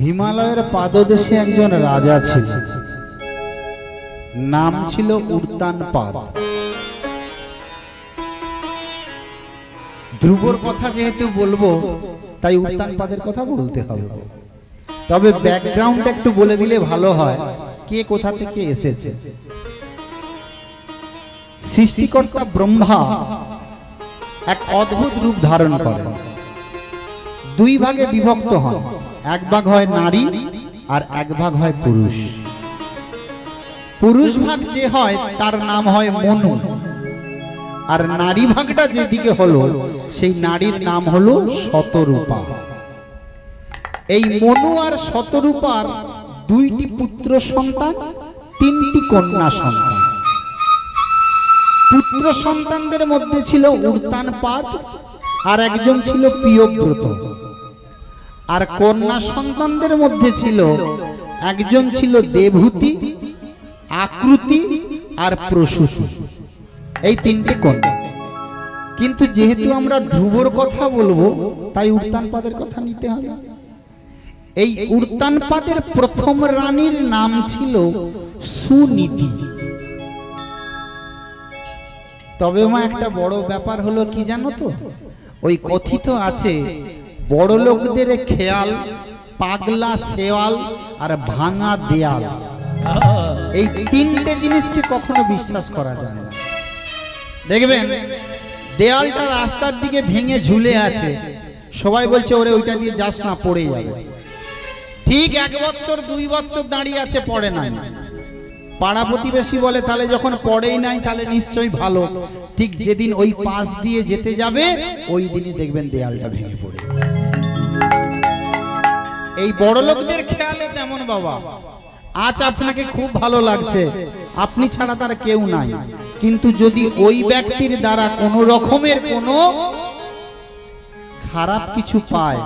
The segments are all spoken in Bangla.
হিমালয়ের পাদদেশে একজন রাজা ছিল, নাম ছিল উর্তানপাদ। ধ্রুবর কথা যেহেতু বলবো তাই উর্তানপাদের কথা বলতে হবে। তবে ব্যাকগ্রাউন্ড একটু বলে দিলে ভালো হয়, কে কোথা থেকে এসেছে। সৃষ্টিকর্তা ব্রহ্মা এক অদ্ভুত রূপ ধারণ করেন, দুই ভাগে বিভক্ত হন। এক ভাগ হয় নারী আর এক ভাগ হয় পুরুষ। পুরুষ ভাগ যে হয় তার নাম হয় মনু, আর নারী ভাগটা যেদিকে হলো সেই নারীর নাম হলো শতরূপা। এই মনু আর শতরূপার দুইটি পুত্র সন্তান, তিনটি কন্যা সন্তান। পুত্র সন্তানদের মধ্যে ছিল উর্তানপাদ, আর একজন ছিল প্রিয়ব্রত। আর কন্যা সন্তানদের মধ্যে ছিল একজন ছিল দেবহূতি, আकृति আর প্রসূতি। এই তিনটে কন্যা। কিন্তু যেহেতু আমরা ধ্রুবর কথা বলবো তাই উর্তানপাদের কথা নিতে হবে। এই উর্তানপাদের প্রথম রানীর নাম ছিল সুনীতি। তবে মা একটা বড় ব্যাপার হলো কি জানো তো, ওই কথিত আছে বড় লোকদের খেয়াল পাগলা শেওয়াল আর ভাঙা দেয়াল, এই তিনটে জিনিসকে কখনো বিশ্বাস করা যায় না। দেখবেন দেয়ালটা রাস্তার দিকে ভেঙে ঝুলে আছে, সবাই বলছে ওরে ওইটা দিয়ে যাস না, পড়ে যাবে। ঠিক 1 বছর 2 বছর দাঁড়িয়ে আছে, পড়ে নাই। পাড়া প্রতিবেশী বলে তাহলে যখন পড়েই নাই তাহলে নিশ্চয়ই ভালো। ঠিক যেদিন ওই পাশ দিয়ে যেতে যাবে ওই দিনই দেখবেন দেয়ালটা ভেঙে পড়ে। এই বড় লোকদের খেয়ালে তেমন বাবা। আজ আপনাকে খুব ভালো লাগছে, আপনি ছাড়া তার কেউ নাই, কিন্তু যদি ওই ব্যক্তির দ্বারা কোনো রকমের কোনো খারাপ কিছু পায়,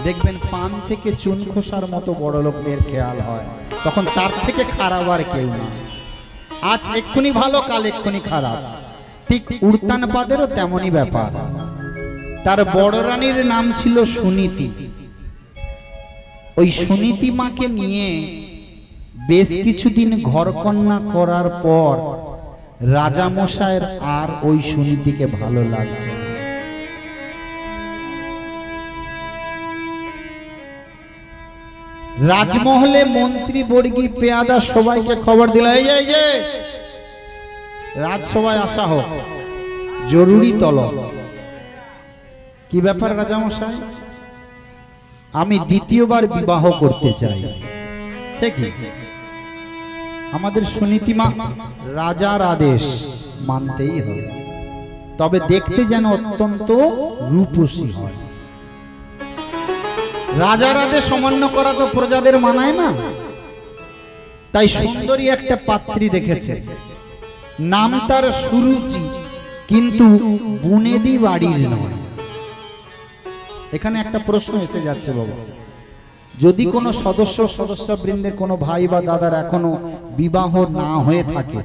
দেখবেন পান থেকে চুন খোসার মতো বড় লোকদের খেয়াল হয়, তখন তার থেকে খারাপ আর কেউ না। আজ এক্ষুনি ভালো, কাল এক্ষুনি খারাপ। ঠিক উর্তানপাদেরও তেমনই ব্যাপার। তার বড় রানীর নাম ছিল সুনীতি। ওই সুনীতি মাকে নিয়ে বেশ কিছুদিন ঘরকন্যা করার পর রাজামশাইয়ের আর ওই সুনীতিকে ভালো লাগছে। রাজমহলে মন্ত্রী বর্গী পেয়াদা সবাইকে খবর দিল, এই যে রাজসভায় আসা হোক, জরুরি তলব। কি ব্যাপার রাজামশাই? আমি দ্বিতীয়বার বিবাহ করতে চাই। সে কি? আমাদের সুনীতিমা রাজার আদেশ মানতেই হবে, তবে দেখতে যেন অত্যন্ত রূপসী হয়। রাজার আদেশ অমান্য করা তো প্রজাদের মানায় না। তাই সুন্দরী একটা পাত্রী দেখেছে, নাম তার সুরুচি, কিন্তু বুনেদি বাড়ির নয়। এখানে একটা প্রশ্ন এসে যাচ্ছে বাবা, যদি কোনো সদস্যবৃন্দের কোনো ভাই বা দাদার এখনো বিবাহ না হয়ে থাকে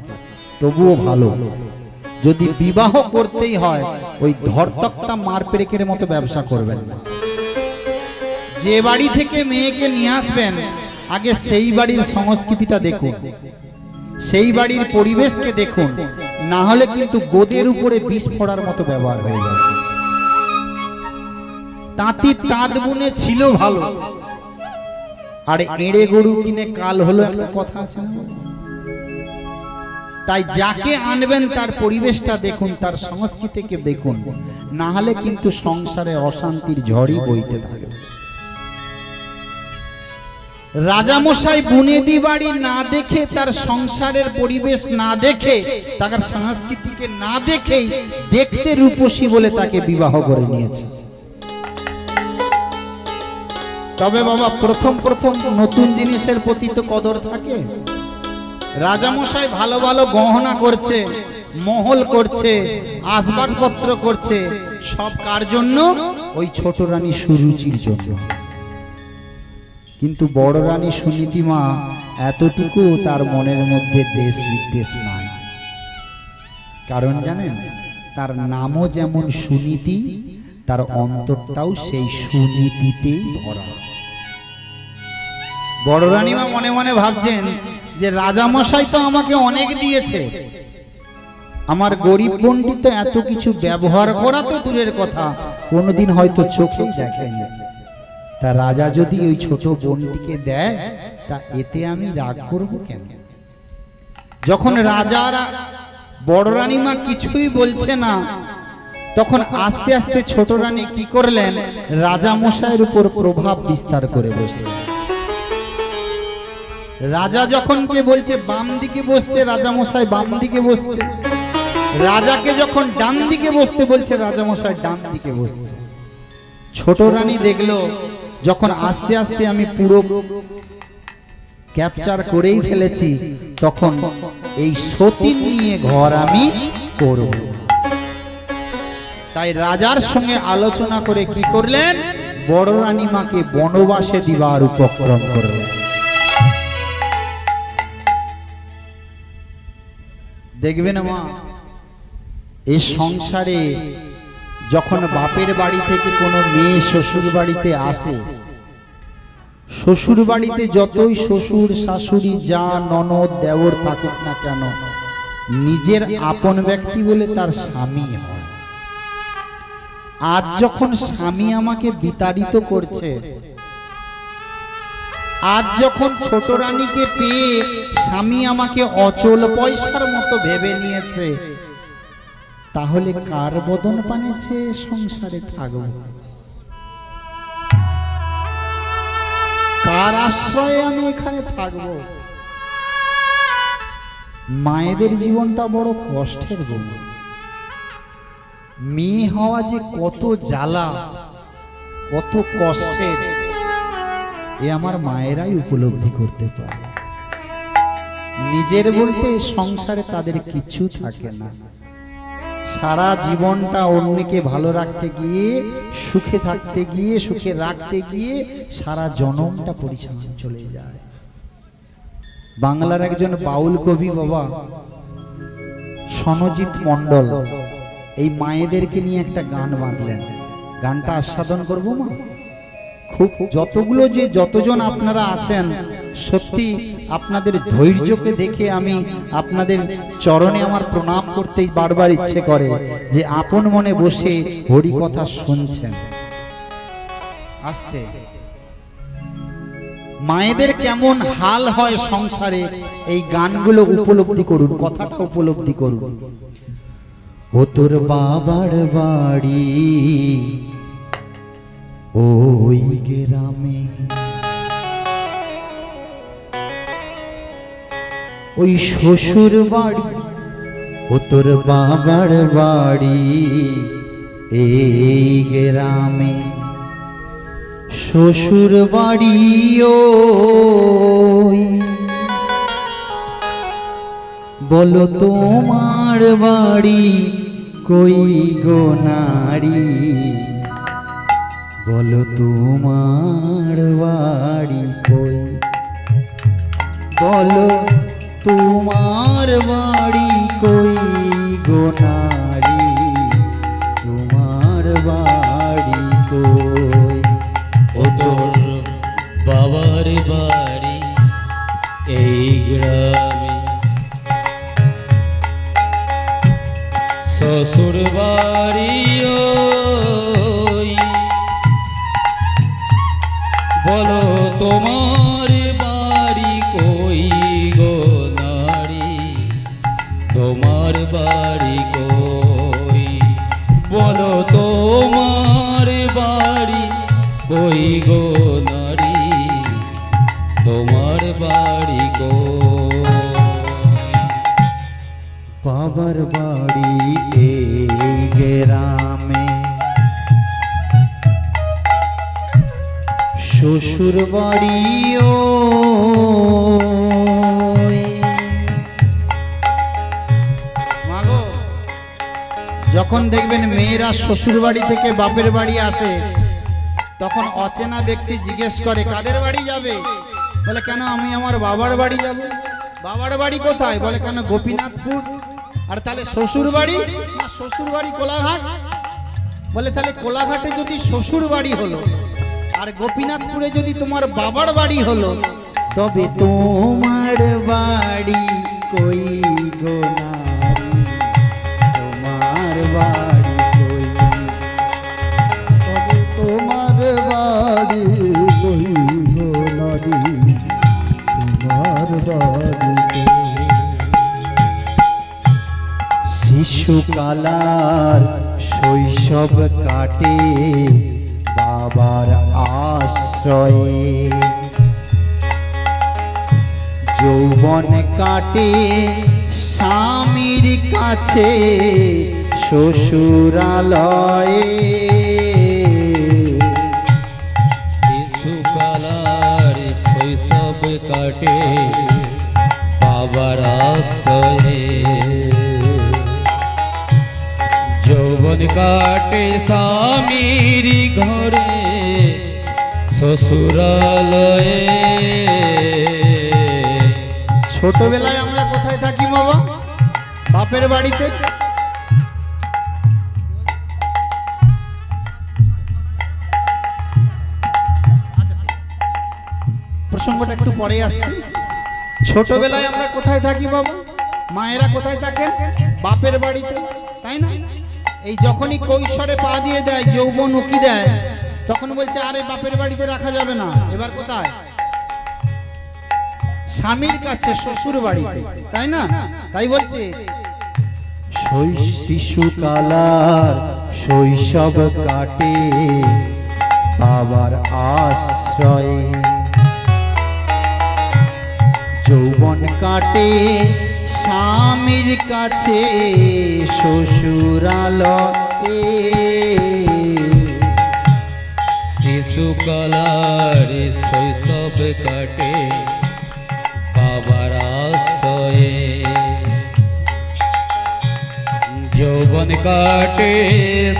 তবুও ভালো। যদি বিবাহ করতেই হয় ওই ধরতক্তা মারপেরেকের মতো ব্যবসা করবেন না। যে বাড়ি থেকে মেয়েকে নিয়ে আসবেন আগে সেই বাড়ির সংস্কৃতিটা দেখুন, সেই বাড়ির পরিবেশকে দেখুন, না হলে কিন্তু গোদের উপরে বিষ পড়ার মতো ব্যবহার হয়ে যাবে। তাঁতি তাঁত বুনে ছিল ভালো, আর এড়ে গরু কিনে কাল হলো, একটা কথা আছে না? তাই যাকে আনবেন তার পরিবেশটা দেখুন, তার সংস্কৃতিকে দেখুন, না হলে কিন্তু সংসারে অশান্তির ঝড়ই বইতে থাকে। রাজামশাই বুনেদি বাড়ি না দেখে, তার সংসারের পরিবেশ না দেখে, তার সংস্কৃতিকে না দেখেই দেখতে রূপসী বলে তাকে বিবাহ করে নিয়েছে। তবে বাবা প্রথম নতুন জিনিসের প্রতি তো কদর থাকে। রাজামশাই ভালো ভালো গহনা করছে, মহল করছে, আসবাবপত্র করছে, সব কার জন্য? ওই ছোট রানী সুরুচির জন্য। কিন্তু বড় রানী সুনীতিমা এতটুকু তার মনের মধ্যে দেশ বিদ্বেষ নাই। কারণ জানেন, তার নামও যেমন সুনীতি, তার অন্তরটাও সেই সুনীতিতেই ভরা। বড় রানীমা মনে মনে ভাবছেন যে রাজামশাই তো আমাকে অনেক দিয়েছে, আমার গরিব বোনটি তো এত কিছু ব্যবহার করা তো দূরের কথা, কোনোদিন হয়তো চোখেই দেখেনি। তা রাজা যদি ওই ছোট বোনটিকে দেয়, তা এতে আমি রাগ করব কেন? যখন রাজারা বড় রানীমা কিছুই বলছে না, তখন আস্তে আস্তে ছোট রানী কি করলেন, রাজা মশাইয়ের উপর প্রভাব বিস্তার করে বসলেন। রাজা যখন কে বলছে বাম দিকে বসছে, রাজা মশাই বাম দিকে বসছে। রাজাকে যখন ডান দিকে বসতে বলছে, রাজা মশাই ডান দিকে বসছে। ছোট রানী দেখলো যখন আস্তে আস্তে আমি পুরো ক্যাপচার করেই ফেলেছি, তখন এই সতীন নিয়ে ঘর আমি করব। তাই রাজার সঙ্গে আলোচনা করে কি করলেন, বড় রানীমাকে বনবাসে দিবার উপক্রম করলেন। দেখবেন মা, এই সংসারে যখন বাপের বাড়ি থেকে কোনো মেয়ে শ্বশুর বাড়িতে আসে, শ্বশুর বাড়িতে যতই শ্বশুর শাশুড়ি যা ননদ দেওর থাকুক না কেন, নিজের আপন ব্যক্তি বলে তার স্বামী হয়। আজ যখন স্বামী আমাকে বিতাড়িত করছে, আজ যখন ছোট রানীকে পেয়ে স্বামী আমাকে অচল পয়সার মতো ভেবে নিয়েছে, তাহলে কার বদন পানেছে সংসারে থাকবো? কার আশ্রয়ে আমি এখানে থাকবো? মায়েদের জীবনটা বড় কষ্টের গো। মেয়ে হওয়া যে কত জ্বালা, কত কষ্টের, এ আমার মায়েরাই উপলব্ধি করতে পারে। নিজের বলতে সংসারে তাদের কিছু থাকে না, সারা জীবনটা অন্যকে ভালো রাখতে গিয়ে, সুখে থাকতে গিয়ে, সুখে রাখতে গিয়ে সারা জনমটা পরিচালনা চলে যায়। বাংলার একজন বাউল কবি বাবা সনজিৎ মণ্ডল এই মায়েদেরকে নিয়ে একটা গান বাঁধলেন। গানটা আস্বাদন করবো মা। খুব যতজন আপনারা আছেন, সত্যি আপনাদের ধৈর্যকে দেখে আমি আপনাদের চরণে আমার প্রণাম করতেই বারবার ইচ্ছে করে যে আপন মনে বসে হরি কথা শুনছেন। আস্তে মায়েদের কেমন হাল হয় সংসারে, এই গানগুলো উপলব্ধি করুন, কথাটা উপলব্ধি করুন। ও তোর বাবার বাড়ি ওই গ্রামে, ওই শ্বশুর বাড়ি, ও তোর বাবার বাড়ি এই গ্রামে, শ্বশুর বাড়ি ওই, বলো তোমার বাড়ি কই গো নারী, বলো তোমার বাড়ি কই, বলো তোমার বাড়ি কই গো নারী, তোমার বাড়ি কই। ও তোর বাবার বাড়ি এই গ্রামে, শ্বশুর বাড়ি ওই, বলো তোমার বাড়ি কই গো নারী, তোমার বাড়ি কই, বলো তোমার বাড়ি কই গো নারী, তোমার বাড়ি কই। বাবার বাড়ি এই গ্রামে, শ্বশুর বাড়ি ওই। মাগো, যখন দেখবেন মেয়েরা শ্বশুর বাড়ি থেকে বাপের বাড়ি আসে, তখন অচেনা ব্যক্তি জিজ্ঞেস করে কাদের বাড়ি যাবে? বলে কেন আমি আমার বাবার বাড়ি যাব। বাবার বাড়ি কোথায়? বলে কেন গোপীনাথপুর। আর তাহলে শ্বশুর বাড়ি? না, শ্বশুর বাড়ি কোলাঘাট। বলে তাহলে কোলাঘাটে যদি শ্বশুর বাড়ি হলো আর গোপীনাথপুরে যদি তোমার বাবার বাড়ি হলো, তবে তোমার বাড়ি কই গো নারী, তোমার বাড়ি কই, তবে তোমার বাড়ি কই গো নারী, তোমার বাড়ি কই। শিশুকালার শৈশব কাটে বাবার আশ্রয়ে, যৌবন কাটে স্বামীর কাছে শ্বশুরালয়ে। শিশুকালার শৈশব কাটে বাবার আশ্রয়ে, যৌবন কাটে স্বামীর ঘরে শ্বশুরালয়ে। ছোটবেলায় আমরা কোথায় থাকি বাবা? বাপের বাড়িতে। প্রসঙ্গটা একটু পরে আসছে। ছোটবেলায় আমরা কোথায় থাকি বাবা? মায়েরা কোথায় থাকেন? বাপের বাড়িতে, তাই না? এই যখনই কৈশোরে পা দিয়ে দেয়, যৌবন উকি দেয়, তখন বলছে আরে বাপের বাড়িতে রাখা যাবে না, এবার কোথায়? স্বামীর কাছে, শ্বশুর বাড়িতে, তাই না? তাই বলছে শিশুকালার শৈশব কাটে বাবার আশ্রয়ে, যৌবন কাটে স্বামীর কাছে শ্বশুরালয়ে। শিশুকালার শৈশব কাটে বাবার আশ্রয়ে, যৌবন কাটে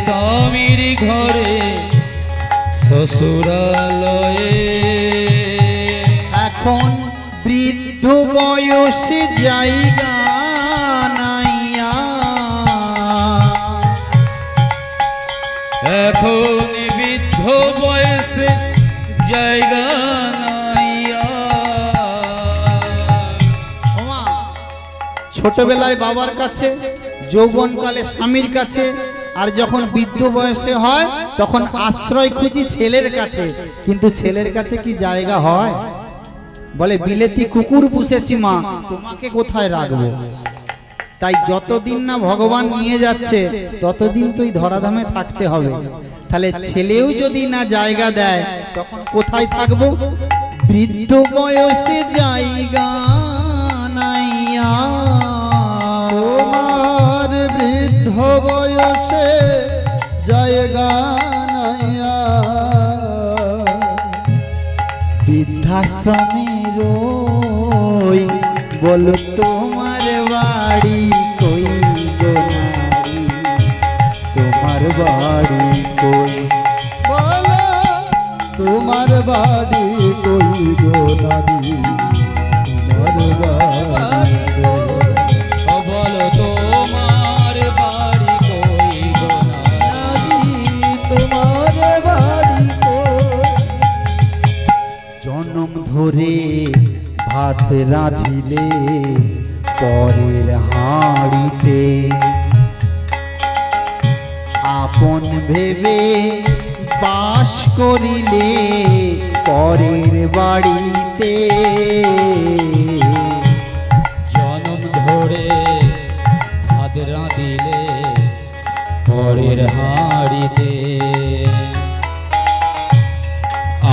স্বামীর ঘরে শ্বশুরালয়ে। এখন বৃদ্ধ বয়সে জায়গা নাইয়া, এখন বৃদ্ধ বয়সে জায়গা নাইয়া। ওমা, ছোটবেলায় বাবার কাছে, যৌবনকালে স্বামীর কাছে, আর যখন বৃদ্ধ বয়সে হয় তখন আশ্রয় খুঁজি ছেলের কাছে। কিন্তু ছেলের কাছে কি জায়গা হয়? বলে বিলেতি কুকুর পুষেছি মা, তোমাকে কোথায় রাখবো? তাই যতদিন না ভগবান নিয়ে যাচ্ছে ততদিন তো এই ধরাধামে থাকতে হবে। তাহলে ছেলেও যদি না জায়গা দেয় তখন কোথায় থাকবো? বৃদ্ধ বয়সে জায়গা নাইয়া, তোমার বৃদ্ধ বয়সে জায়গা নাইয়া, বৃদ্ধাশ্রমে রই, বলো তোমার বাড়ি কই গো নারী, তোমার বাড়ি কই, বলো তোমার বাড়ি কই গো নারী, তোমার বাড়ি কই। বলো তোমার বাড়ি কই গো নারী, তোমার বাড়ি কই। জনম ধরে ভাত রাঁধিলে পরের হাঁড়িতে, আপন ভেবে বাস করিলে পরের বাড়িতে। জনম ধরে ভাত রাঁধিলে পরের হাঁড়িতে,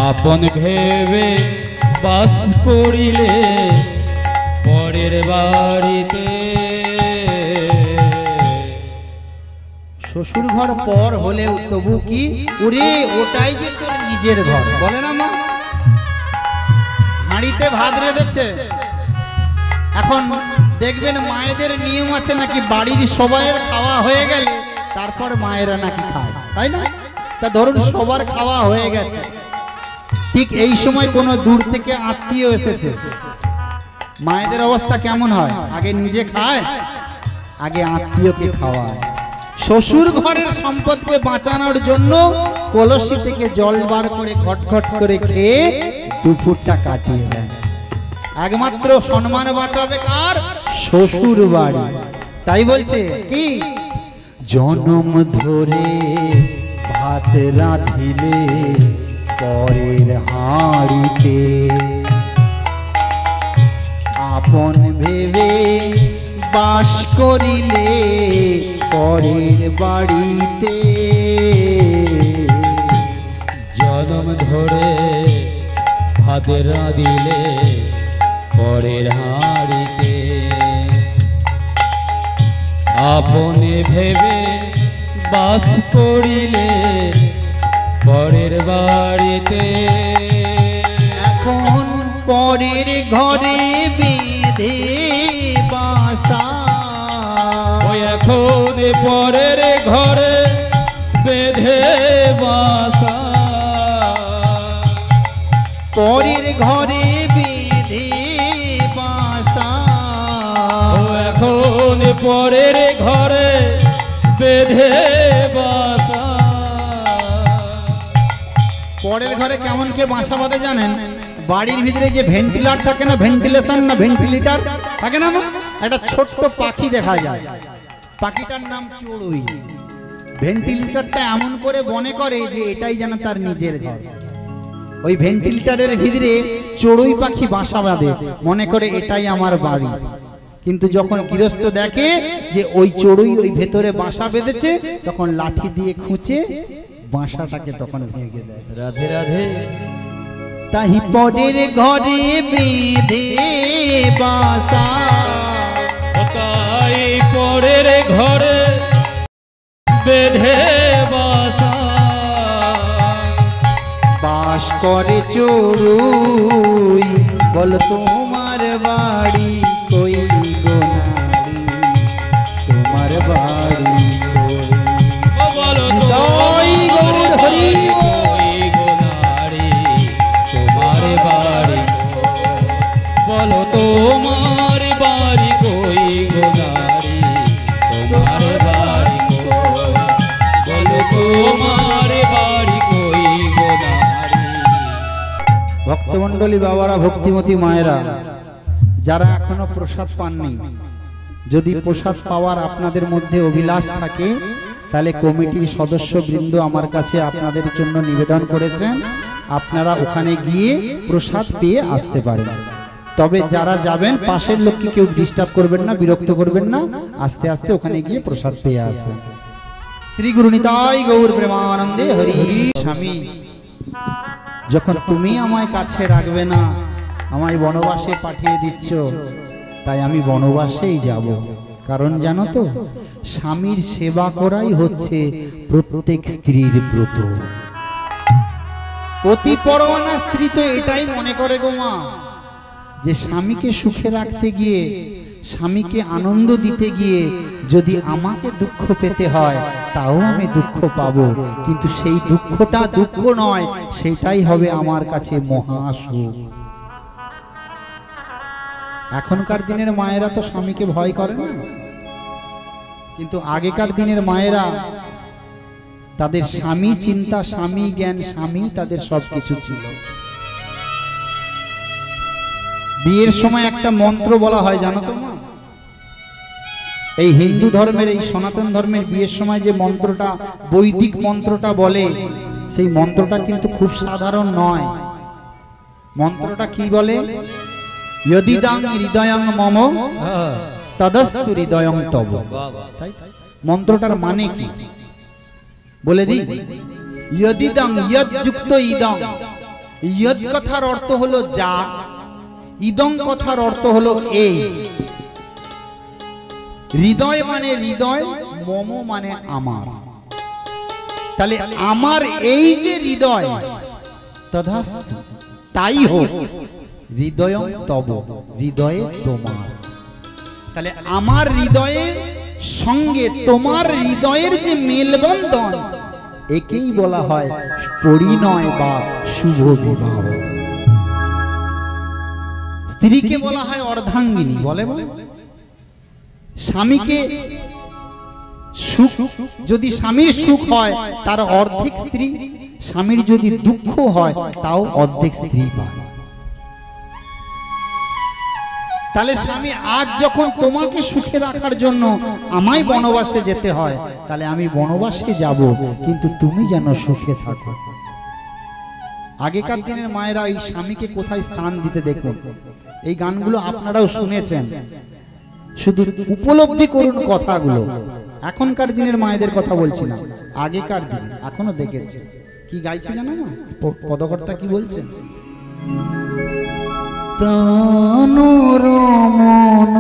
আপন ভেবে বাস করিলে পরের বাড়িতে। শ্বশুর ঘর পর হলেও তবু কি ওরে ওটাই যে তোর নিজের ঘর, বলে না মা? হাঁড়িতে ভাত রেঁধেছে, এখন দেখবেন মায়েদের নিয়ম আছে নাকি বাড়ির সবাইয়ের খাওয়া হয়ে গেলে তারপর মায়েরা নাকি খায়, তাই না? তা ধরুন সবার খাওয়া হয়ে গেছে, ঠিক এই সময় কোনো দূর থেকে আত্মীয় এসেছে, মায়েদের অবস্থা কেমন হয়? আগে নিজে খায়, আগে আত্মীয়কে খাওয়ায়। শ্বশুর ঘরের সম্পদকে বাঁচানোর জন্য কলসি থেকে জল বার করে খটখট করে খেয়ে দুপুরটা কাটিয়ে দেয়। একমাত্র সম্মান বাঁচাবে কার? শ্বশুর বাড়ি। তাই বলছে কি, জনম ধরে ভাত রাঁধিলে পরের হাঁড়িতে, আপন ভেবে বাস করিলে পরের বাড়িতে। জনম ধরে ভাত রাঁধিলে পরের হাঁড়িতে, আপনে ভেবে বাস করিলে পরের বাড়িতে। এখন পরের ঘরে বেঁধে বাসা, ওই এখন পরের ঘরে বেঁধে বাসা, পরের ঘরে বেঁধে বাসা। ও এখন পরের ঘরে বেঁধে বাসা। পরের ঘরে কেমন কে বাসা বাঁধে জানেন? বাড়ির ভিতরে যে ভেন্টিলেটর থাকে না, ভেন্টিলেশন না ভেন্টিলেটর থাকে না, একটা ছোট্ট পাখি দেখা যায়, পাখিটার নাম চড়ুই। ভেন্টিলেটরটা এমন করে মনে করে যে এটাই যেন তার নিজের ঘর। ওই ভেন্টিলেটরের ভিতরে চড়ুই পাখি বাসা বাঁধে, মনে করে এটাই আমার বাড়ি। কিন্তু যখন গৃহস্থ দেখে যে ওই চড়ুই ওই ভেতরে বাসা বেঁধেছে, তখন লাঠি দিয়ে খুঁচে বাসাটাকে তখন ভেঙে দেয়। রাধে রাধে। তাহি পরের ঘরে বেঁধে বাসা, তাই পরের ঘরে বেঁধে বাসা, বাস করে চড়ুই। বল তোমার বাড়ি কই গো নারী, তোমার বাড়ি কই? বলো জয় গৌর হরি কই গো নারী, তোমার বাড়ি কই? বলো তোমার বাড়ি কই গো নারী, তোমার বাড়ি কই? বলো তোমার বাড়ি কই গো নারী। ভক্তমণ্ডলী বাবারা, ভক্তিমতী মায়েরা, যারা এখনো প্রসাদ পাননি, যদি প্রসাদ পাওয়ার আপনাদের মধ্যে অভিলাষ থাকে, তাহলে কমিটির সদস্যবৃন্দ আমার কাছে আপনাদের জন্য নিবেদন করেছেন, আপনারা ওখানে গিয়ে প্রসাদ পেয়ে আসতে পারেন। তবে যারা যাবেন, পাশের লোককে কেউ ডিস্টার্ব করবেন না, বিরক্ত করবেন না, আস্তে আস্তে ওখানে গিয়ে প্রসাদ পেয়ে আসবেন। শ্রী গুরু নিতাই গৌর প্রেমানন্দে হরি। স্বামী, যখন তুমি আমায় কাছে রাখবে না, আমায় বনবাসে পাঠিয়ে দিচ্ছ, তাই আমি বনবাসেই যাব। কারণ জানো তো, স্বামীর সেবা করাই হচ্ছে প্রত্যেক স্ত্রীর ব্রত। পতিপরওয়ানা স্ত্রী তো এটাই মনে করে গো মা, যে স্বামীকে সুখে রাখতে গিয়ে, স্বামীকে আনন্দ দিতে গিয়ে যদি আমাকে দুঃখ পেতে হয়, তাও আমি দুঃখ পাবো, কিন্তু সেই দুঃখটা দুঃখ নয়, সেটাই হবে আমার কাছে মহাসুখ। এখনকার দিনের মায়েরা তো স্বামীকে ভয় করে না, কিন্তু আগেকার দিনের মায়েরা তাদের স্বামী চিন্তা, স্বামী জ্ঞান, স্বামী তাদের সবকিছু ছিল। বিয়ের সময় একটা মন্ত্র বলা হয়, জানো তো মা? এই হিন্দু ধর্মের, এই সনাতন ধর্মের বিয়ের সময় যে মন্ত্রটা, বৈদিক মন্ত্রটা বলে, সেই মন্ত্রটা কিন্তু খুব সাধারণ নয়। মন্ত্রটা কি বলে? যদিদাং হৃদয়ং মম তদস্তু হৃদয়ং তব। মন্ত্রটার মানে কি বলে দিই। যদিদাং, যদ যুক্ত ইদং। যদ কথার অর্থ হলো যা, ইদং কথার অর্থ হলো এই। হৃদয় মানে হৃদয়, মম মানে আমার। তাহলে আমার এই যে হৃদয়, তথাস্তু তাই হোক, হৃদয়ং তব, হৃদয়ে তোমার। তাহলে আমার হৃদয়ের সঙ্গে তোমার হৃদয়ের যে মেলবন্ধন, একেই বলা হয় পরিণয় বা শুভ বিবাহ। স্ত্রীকে বলা হয় অর্ধাঙ্গিনী, বলে বলে স্বামীকে সুখ, যদি স্বামীর সুখ হয় তার অর্ধেক স্ত্রী, স্বামীর যদি দুঃখ হয় তাও অর্ধেক স্ত্রী পায়। তাহলে স্বামী আজ যখন তোমাকে সুখে রাখার জন্য আমায় বনবাসে যেতে হয়, তাহলে আমি বনবাসে যাব, কিন্তু তুমি যেন সুখে থাকো। আগেকার দিনের মায়েরা এই স্বামীকে কোথায় স্থান দিতে দেখুন। এই গানগুলো আপনারাও শুনেছেন, শুধু উপলব্ধি করুন কথাগুলো। এখনকার দিনের মায়েদের কথা বলছি না, আগেকার দিনে এখনো দেখেছি। কি গাইছে জানো না? পদকর্তা কি বলছেন? প্রাণ রমণ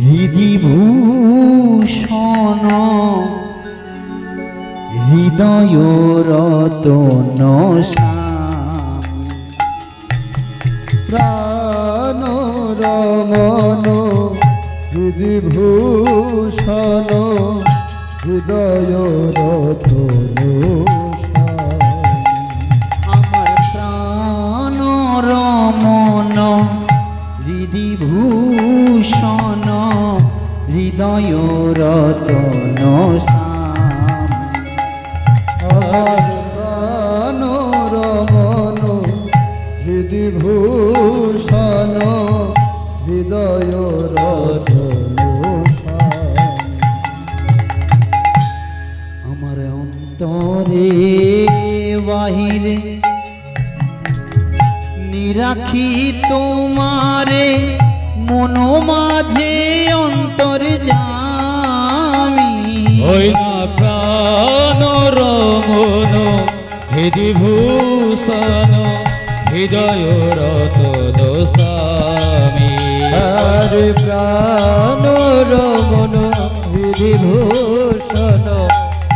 হৃদিভূষণ হৃদয় রতন প্রাণ রমণ হৃদিভূষণ হৃদয় রতন আমার প্রাণ রমণ হৃদিভূষণ হৃদয় রতন প্রাণ রমণ হৃদিভূষণ হৃদয় রতন আমার অন্তরে বাহিরে নিরাখি তোমারে মন মাঝে অন্তর জামি। ওই না প্রাণ রমণ হৃদিভূষণ হৃদয় রতন স্বামী। আরে প্রাণ রমণ হৃদিভূষণ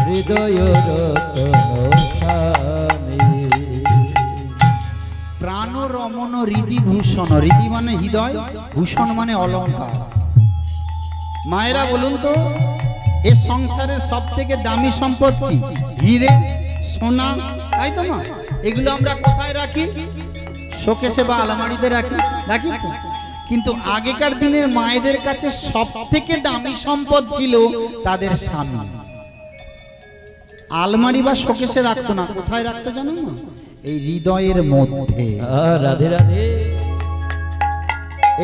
হৃদয় রতন স্বামী। প্রাণ রমণ হৃদিভূষণ, হৃদি মানে হৃদয়, ভূষণ মানে অলঙ্কার। মায়েরা বলুন তো, এ সংসারের সব থেকে দামি সম্পদ কি? হিরে, সোনা, তাই তো মা? এগুলো আমরা কোথায় রাখি? শোকেসে বা আলমারিতে রাখি, রাখি তো? কিন্তু আগেকার দিনের মায়েদের কাছে সব থেকে দামি সম্পদ ছিল তাদের স্বামী। আলমারি বা শোকেসে রাখতো না, কোথায় রাখতো জানো না? এই হৃদয়ের মধ্যে। রাধে রাধে।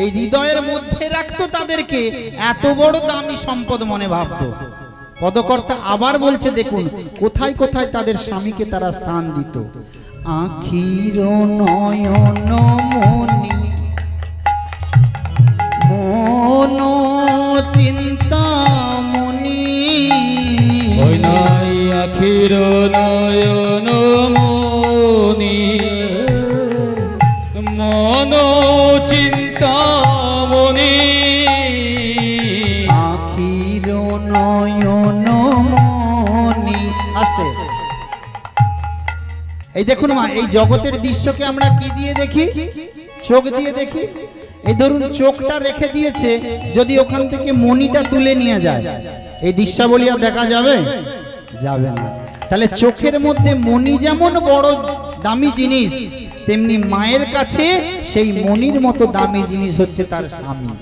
এই হৃদয়ের মধ্যে রাখতো তাদেরকে, এত বড় দামি সম্পদ মনে ভাবতো। পদকর্তা আবার বলছে দেখুন কোথায় কোথায় তাদের স্বামীকে তারা স্থান দিত। আখির নয়ন মনি মন চিন্তা মনি। ওই নাই আখির নয়ন মনি মন চিন্তা মনি। আখির নয়ন মনি। আস্তে। এই দেখুন মা, এই জগতের দৃশ্যকে আমরা কি দিয়ে দেখি? চোখ দিয়ে দেখি। এই ধরুন চোখটা রেখে দিয়েছে, যদি ওখান থেকে মনিটা তুলে নিয়ে যায়, এই দৃশ্যাবলী আর দেখা যাবে? যাবে না। তাহলে চোখের মধ্যে মনি যেমন বড় দামি জিনিস, তেমনি মায়ের কাছে সেই মনির মতো দামি জিনিস হচ্ছে তার স্বামী।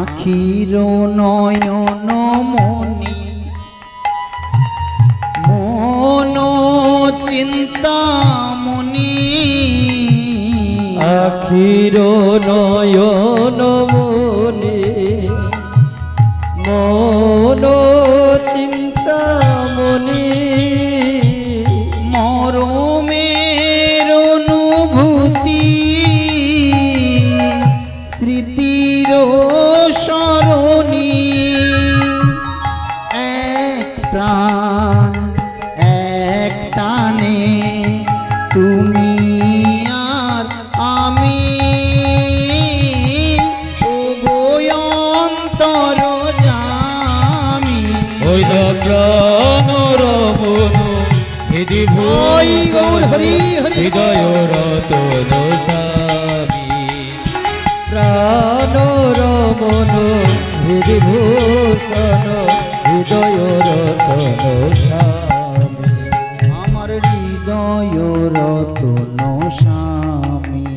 আখির নয়ন মনি মন চিন্তা মনি। আখির নয়ন মনি মন চিন্তা মনি। মরমের অনুভূতি স্মৃতির স্মরণী। এক প্রাণ এক টানে তুমি আর আমি, অন্তর জামি। ওই না প্রাণ রমণ হৃদিভূষণ হৃদয় রতন স্বামী। প্রাণ রমণ হৃদিভূষণ হৃদয় রতন স্বামী। আমার হৃদয় রতন স্বামী।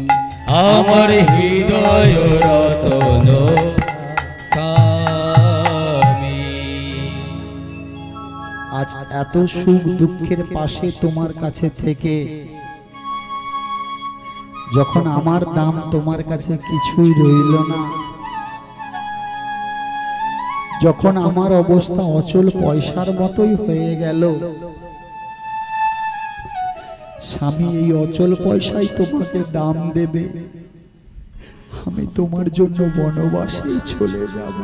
আমার হৃদয় রতন স্বামী। আজ এত সুখ দুঃখের পাশে তোমার কাছে থেকে যখন আমার দাম তোমার কাছে কিছুই রইল না, যখন আমার অবস্থা অচল পয়সার মতোই হয়ে গেল, স্বামী এই অচল পয়সাই তোমাকে দাম দেবে, আমি তোমার জন্য বনবাসেই চলে যাব,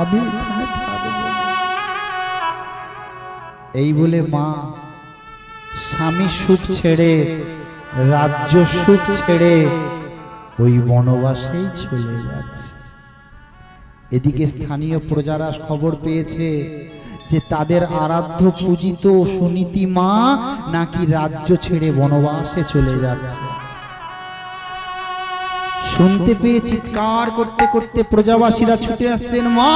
আমি এখানে থাকব না। এই বলে মা স্বামী সুখ ছেড়ে, রাজ্য সুখ ছেড়ে ওই বনবাসেই চলে যাচ্ছে। এদিকে স্থানীয় প্রজারা খবর পেয়েছে যে তাদের আরাধ্য পূজিত সুনীতি মা নাকি রাজ্য ছেড়ে বনবাসে চলে যাচ্ছে। শুনতে পেয়ে চিৎকার করতে করতে প্রজাবাসীরা ছুটে আসছেন, মা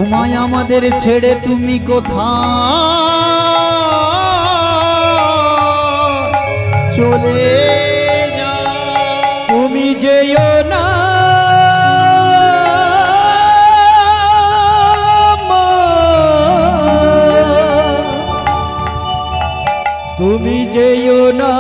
উমায় আমাদের ছেড়ে তুমি কোথায় চলে যাও? তুমি যেও না মা, তুমি যেও না